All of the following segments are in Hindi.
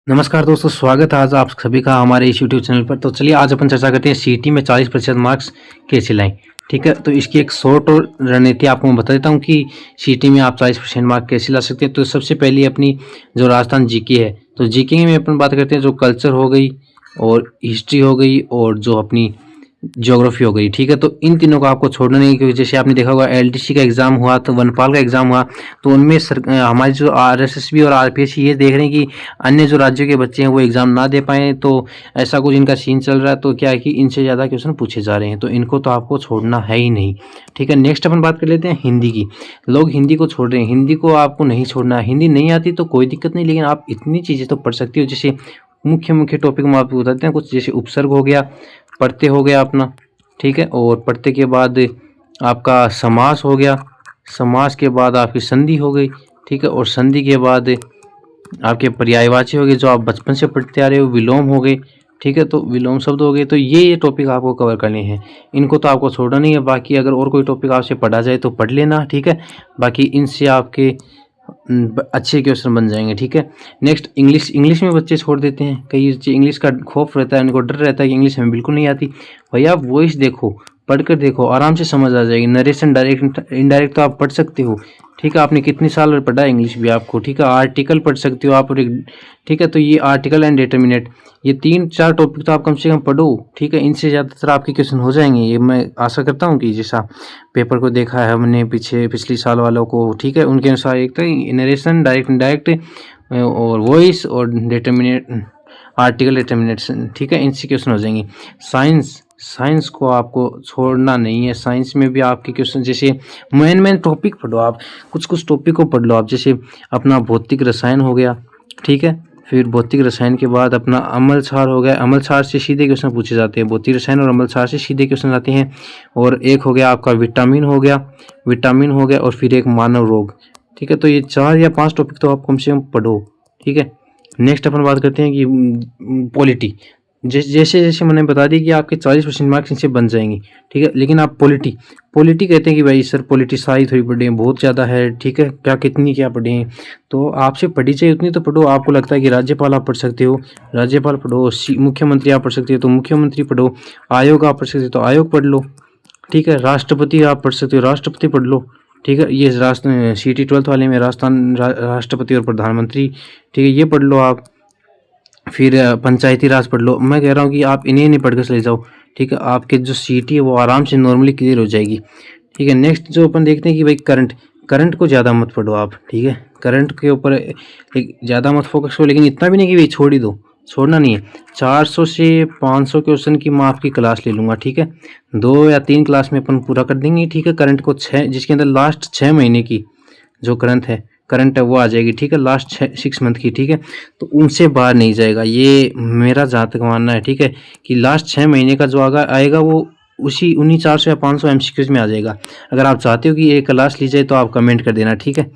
नमस्कार दोस्तों, स्वागत है आज आप सभी का हमारे इस यूट्यूब चैनल पर। तो चलिए आज अपन चर्चा करते हैं सीईटी में 40% मार्क्स कैसे लाएं। ठीक है, तो इसकी एक शॉर्ट और रणनीति आपको मैं बता देता हूं कि सीईटी में आप 40% मार्क्स कैसे ला सकते हैं। तो सबसे पहले अपनी जो राजस्थान जीके है, तो जीके में अपन बात करते हैं जो कल्चर हो गई और हिस्ट्री हो गई और जो अपनी ज्योग्राफी हो गई। ठीक है, तो इन तीनों को आपको छोड़ना नहीं है, क्योंकि जैसे आपने देखा होगा एलडीसी का एग्जाम हुआ तो वनपाल का एग्जाम हुआ, तो उनमें हमारे जो आरएसएसबी और आरपीएससी ये देख रहे हैं कि अन्य जो राज्यों के बच्चे हैं वो एग्जाम ना दे पाए, तो ऐसा कुछ इनका सीन चल रहा है। तो क्या है कि इनसे ज़्यादा क्वेश्चन पूछे जा रहे हैं, तो इनको तो आपको छोड़ना है ही नहीं। ठीक है, नेक्स्ट अपन बात कर लेते हैं हिंदी की। लोग हिंदी को छोड़ रहे हैं, हिंदी को आपको नहीं छोड़ना है। हिंदी नहीं आती तो कोई दिक्कत नहीं, लेकिन आप इतनी चीज़ें तो पढ़ सकती हो। जैसे मुख्य मुख्य टॉपिक में आपको बताते हैं कुछ, जैसे उपसर्ग हो गया, पढ़ते हो गया अपना। ठीक है, और पढ़ते के बाद आपका समास हो गया, समास के बाद आपकी संधि हो गई। ठीक है, और संधि के बाद आपके पर्यायवाची हो गए जो आप बचपन से पढ़ते आ रहे हो, विलोम हो गए। ठीक है, तो विलोम शब्द हो गए। तो ये टॉपिक आपको कवर करने हैं, इनको तो आपको छोड़ना नहीं है। बाकी अगर और कोई टॉपिक आपसे पढ़ा जाए तो पढ़ लेना। ठीक है, बाकी इनसे आपके अच्छे क्वेश्चन बन जाएंगे। ठीक है, नेक्स्ट इंग्लिश में बच्चे छोड़ देते हैं। कई बच्चे इंग्लिश का खौफ रहता है, उनको डर रहता है कि इंग्लिश हमें बिल्कुल नहीं आती। भैया आप वॉइस देखो, पढ़कर देखो, आराम से समझ आ जाएगी। नरेशन डायरेक्ट इनडायरेक्ट तो आप पढ़ सकते हो। ठीक है, आपने कितने साल पढ़ा इंग्लिश भी आपको। ठीक है, आर्टिकल पढ़ सकते हो आप और एक। ठीक है, तो ये आर्टिकल एंड डिटर्मिनेट, ये 3-4 टॉपिक तो आप कम से कम पढ़ो। ठीक है, इनसे ज़्यादातर आपके क्वेश्चन हो जाएंगे, ये मैं आशा करता हूँ कि जैसा पेपर को देखा है हमने पिछली साल वालों को। ठीक है, उनके अनुसार एक तो नरेशन, डायरेक्ट इनडायरेक्ट और वॉइस और डिटर्मिनेट, आर्टिकल डिटर्मिनेशन। ठीक है, इनसे क्वेश्चन हो जाएंगे। साइंस को आपको छोड़ना नहीं है। साइंस में भी आपके क्वेश्चन, जैसे मेन टॉपिक पढ़ो आप, कुछ टॉपिक को पढ़ लो आप। जैसे अपना भौतिक रसायन हो गया। ठीक है, फिर भौतिक रसायन के बाद अपना अम्ल क्षार हो गया। अम्ल क्षार से सीधे क्वेश्चन पूछे जाते हैं, भौतिक रसायन और अम्ल क्षार से सीधे क्वेश्चन आते हैं। और एक हो गया आपका विटामिन हो गया और फिर एक मानव रोग। ठीक है, तो ये 4 या 5 टॉपिक तो आप कम से कम पढ़ो। ठीक है, नेक्स्ट अपन बात करते हैं कि पॉलिटी। जैसे मैंने बता दी कि आपके 40% मार्क्स इनसे बन जाएंगे। ठीक है, लेकिन आप पॉलिटी कहते हैं कि भाई सर पॉलिटी सारी थोड़ी पढ़े हैं, बहुत ज़्यादा है। ठीक है, क्या पढ़े हैं, तो आपसे पढ़ी चाहिए उतनी तो पढ़ो। आपको लगता है कि राज्यपाल आप पढ़ सकते हो, राज्यपाल पढ़ो। मुख्यमंत्री आप पढ़ सकते हो तो मुख्यमंत्री पढ़ो। आयोग आप पढ़ सकते हो तो आयोग पढ़ लो। ठीक है, राष्ट्रपति आप पढ़ सकते हो, राष्ट्रपति पढ़ लो। ठीक है, ये सीटी 12th वाले में राष्ट्रपति और प्रधानमंत्री। ठीक है, ये पढ़ लो आप। फिर पंचायती राज पढ़ लो। मैं कह रहा हूँ कि आप इन्हें नहीं पढ़ कर चले जाओ। ठीक है, आपके जो सीटी है वो आराम से नॉर्मली क्लियर हो जाएगी। ठीक है, नेक्स्ट जो अपन देखते हैं कि भाई करंट को ज़्यादा मत पढ़ो आप। ठीक है, करंट के ऊपर एक ज़्यादा मत फोकस करो, लेकिन इतना भी नहीं कि भाई छोड़ ही दो, छोड़ना नहीं है। 400 से 500 क्वेश्चन की मैं आपकी क्लास ले लूँगा। ठीक है, 2 या 3 क्लास में अपन पूरा कर देंगे। ठीक है, करंट को 6, जिसके अंदर लास्ट 6 महीने की जो करंट है वो आ जाएगी। ठीक है, लास्ट 6 मंथ की। ठीक है, तो उनसे बाहर नहीं जाएगा, ये मेरा जहाँ तक मानना है। ठीक है, कि लास्ट 6 महीने का जो आएगा वो उन्हीं 400 या 500 एमसीक्यूज में आ जाएगा। अगर आप चाहते हो कि ये क्लास ली जाए तो आप कमेंट कर देना। ठीक है,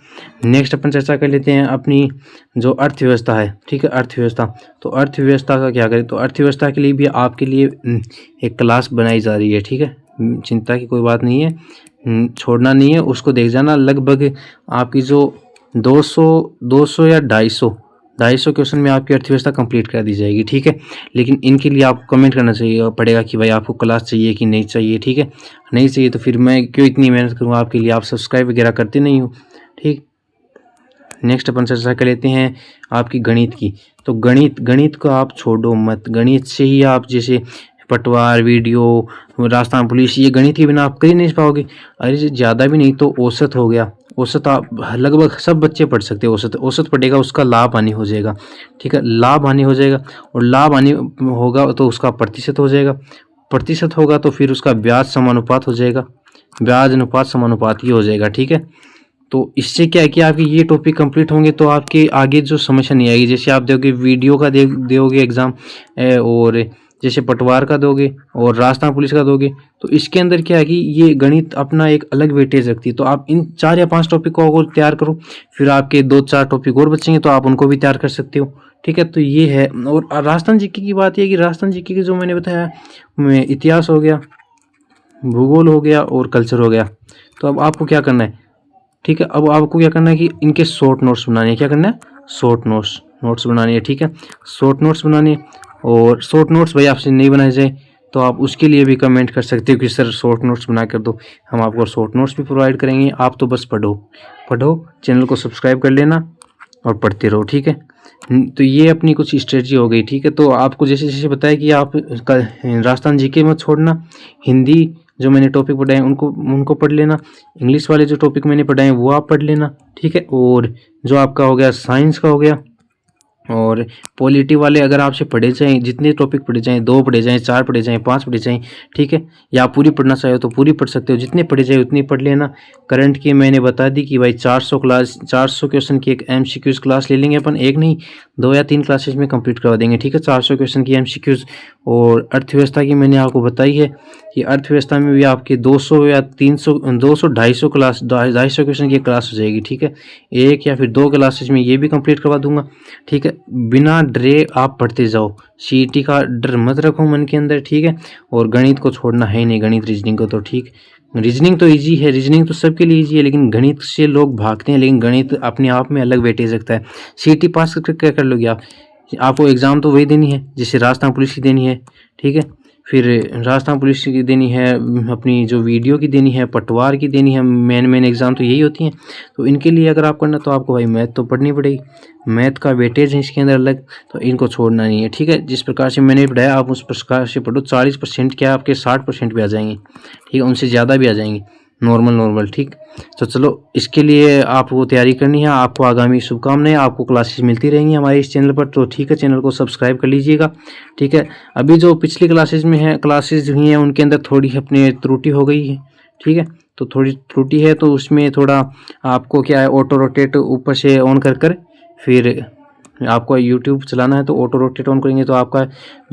नेक्स्ट अपन चर्चा कर लेते हैं अपनी जो अर्थव्यवस्था है। ठीक है, अर्थव्यवस्था, तो अर्थव्यवस्था का क्या करें, तो अर्थव्यवस्था के लिए भी आपके लिए एक क्लास बनाई जा रही है। ठीक है, चिंता की कोई बात नहीं है, छोड़ना नहीं है, उसको देख जाना। लगभग आपकी जो 200 या 250 क्वेश्चन में आपकी अर्थव्यवस्था कंप्लीट कर दी जाएगी। ठीक है, लेकिन इनके लिए आपको कमेंट करना चाहिए पड़ेगा कि भाई आपको क्लास चाहिए कि नहीं चाहिए। ठीक है, नहीं चाहिए तो फिर मैं क्यों इतनी मेहनत करूँ आपके लिए, आप सब्सक्राइब वगैरह करते नहीं हो। ठीक, नेक्स्ट अपन चर्चा कर लेते हैं आपकी गणित की। तो गणित को आप छोड़ो मत। गणित से ही आप जैसे पटवार, वीडियो, राजस्थान पुलिस, ये गणित के बिना आप कर ही नहीं पाओगे। अरे ज़्यादा भी नहीं तो औसत हो गया, औसत आप लगभग सब बच्चे पढ़ सकते हैं। औसत पढ़ेगा, उसका लाभ हानि हो जाएगा। ठीक है, लाभ हानि हो जाएगा, और लाभ हानि होगा तो उसका प्रतिशत हो जाएगा, प्रतिशत होगा तो फिर उसका ब्याज समानुपात हो जाएगा, ब्याज अनुपात समानुपाती हो जाएगा। ठीक है, तो इससे क्या है कि आपके ये टॉपिक कंप्लीट होंगे तो आपके आगे जो समस्या नहीं आएगी। जैसे आप दोगे वीडियो का दोगे एग्ज़ाम, और जैसे पटवार का दोगे और राजस्थान पुलिस का दोगे, तो इसके अंदर क्या है कि ये गणित अपना एक अलग वेटेज रखती है। तो आप इन 4 या 5 टॉपिक को अगर तैयार करो, फिर आपके 2-4 टॉपिक और बचेंगे तो आप उनको भी तैयार कर सकते हो। ठीक है, तो ये है। और राजस्थान जीके की बात यह है कि राजस्थान जीके की जो मैंने बताया, इतिहास हो गया, भूगोल हो गया और कल्चर हो गया। तो अब आपको क्या करना है, ठीक है, अब आपको क्या करना है कि इनके शॉर्ट नोट्स बनाने हैं। क्या करना है, शॉर्ट नोट्स बनानी है, ठीक है, शॉर्ट नोट्स बनानी है। और शॉर्ट नोट्स भाई आपसे नहीं बनाए जाए तो आप उसके लिए भी कमेंट कर सकते हो कि सर शॉर्ट नोट्स बना कर दो, हम आपको शॉर्ट नोट्स भी प्रोवाइड करेंगे। आप तो बस पढ़ो, चैनल को सब्सक्राइब कर लेना और पढ़ते रहो, ठीक है। तो ये अपनी कुछ स्ट्रेटजी हो गई, ठीक है। तो आपको जैसे जैसे बताया कि आप राजस्थान जीके मत छोड़ना, हिंदी जो मैंने टॉपिक पढ़ाए उनको पढ़ लेना, इंग्लिश वाले जो टॉपिक मैंने पढ़ाए वो आप पढ़ लेना, ठीक है। और जो आपका हो गया साइंस का हो गया, और पॉलिटी वाले अगर आपसे पढ़े जाएँ, जितने टॉपिक पढ़े जाएँ, 2 पढ़े जाएँ, 4 पढ़े जाएँ, 5 पढ़े जाएँ, ठीक है, या आप पूरी पढ़ना चाहे तो पूरी पढ़ सकते हो, जितने पढ़े जाए उतनी पढ़ लेना। करंट की मैंने बता दी कि भाई 400 क्वेश्चन की एक MCQs क्लास ले लेंगे अपन, एक नहीं 2 या 3 क्लासेज में कंप्लीट करवा देंगे, ठीक है, 400 क्वेश्चन की MCQs। और अर्थव्यवस्था की मैंने आपको बताई है कि अर्थव्यवस्था में भी आपके 200 या 300 200 250 क्लास 250 क्वेश्चन की क्लास हो जाएगी, ठीक है। 1 या फिर 2 क्लासेज में ये भी कंप्लीट करवा दूंगा, ठीक है। बिना डरे आप पढ़ते जाओ, CET का डर मत रखो मन के अंदर, ठीक है। और गणित को छोड़ना है नहीं, गणित रीजनिंग को तो, ठीक, रीजनिंग तो इजी है, रीजनिंग तो सबके लिए इजी है, लेकिन गणित से लोग भागते हैं, लेकिन गणित अपने आप में अलग वेटेज रखता है। CET पास करके क्या कर लोगे आप, आपको एग्ज़ाम तो वही देनी है जैसे राजस्थान पुलिस की देनी है, ठीक है। फिर राजस्थान पुलिस की देनी है, अपनी जो वीडियो की देनी है, पटवार की देनी है, मेन एग्ज़ाम तो यही होती हैं। तो इनके लिए अगर आप करना तो आपको भाई मैथ तो पढ़नी पड़ेगी, मैथ का वेटेज है इसके अंदर अलग, तो इनको छोड़ना नहीं है, ठीक है। जिस प्रकार से मैंने पढ़ाया आप उस प्रकार से पढ़ो, 40% क्या आपके 60% भी आ जाएंगे, ठीक है, उनसे ज़्यादा भी आ जाएंगे, नॉर्मल, ठीक। तो चलो इसके लिए आपको तैयारी करनी है, आपको आगामी शुभकामनाएं, आपको क्लासेस मिलती रहेंगी हमारे इस चैनल पर, तो ठीक है, चैनल को सब्सक्राइब कर लीजिएगा, ठीक है। अभी जो पिछली क्लासेस हुई हैं उनके अंदर थोड़ी अपने त्रुटि हो गई है, ठीक है, तो थोड़ी त्रुटि है, तो उसमें थोड़ा आपको क्या है, ऑटो रोटेट ऊपर से ऑन कर फिर आपको YouTube चलाना है तो ऑटो रोटेट ऑन करेंगे तो आपका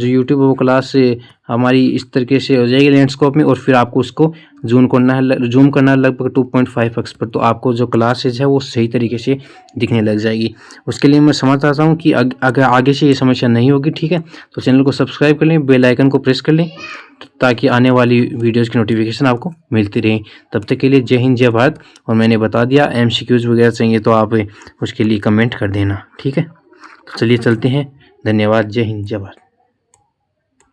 जो YouTube है वो क्लास हमारी इस तरीके से हो जाएगी लैंडस्केप में, और फिर आपको उसको जूम करना है लगभग 2.5x पर, तो आपको जो क्लासेज है वो सही तरीके से दिखने लग जाएगी। उसके लिए मैं समझ आता हूँ कि अगर आगे से ये समस्या नहीं होगी, ठीक है, तो चैनल को सब्सक्राइब कर लें, बेल आइकन को प्रेस कर लें, ताकि आने वाली वीडियोज़ की नोटिफिकेशन आपको मिलती रहे। तब तक के लिए जय हिंद जय भारत। और मैंने बता दिया MCQs वगैरह चाहिए तो आप उसके लिए कमेंट कर देना, ठीक है। तो चलिए चलते हैं, धन्यवाद, जय हिंद जय भारत।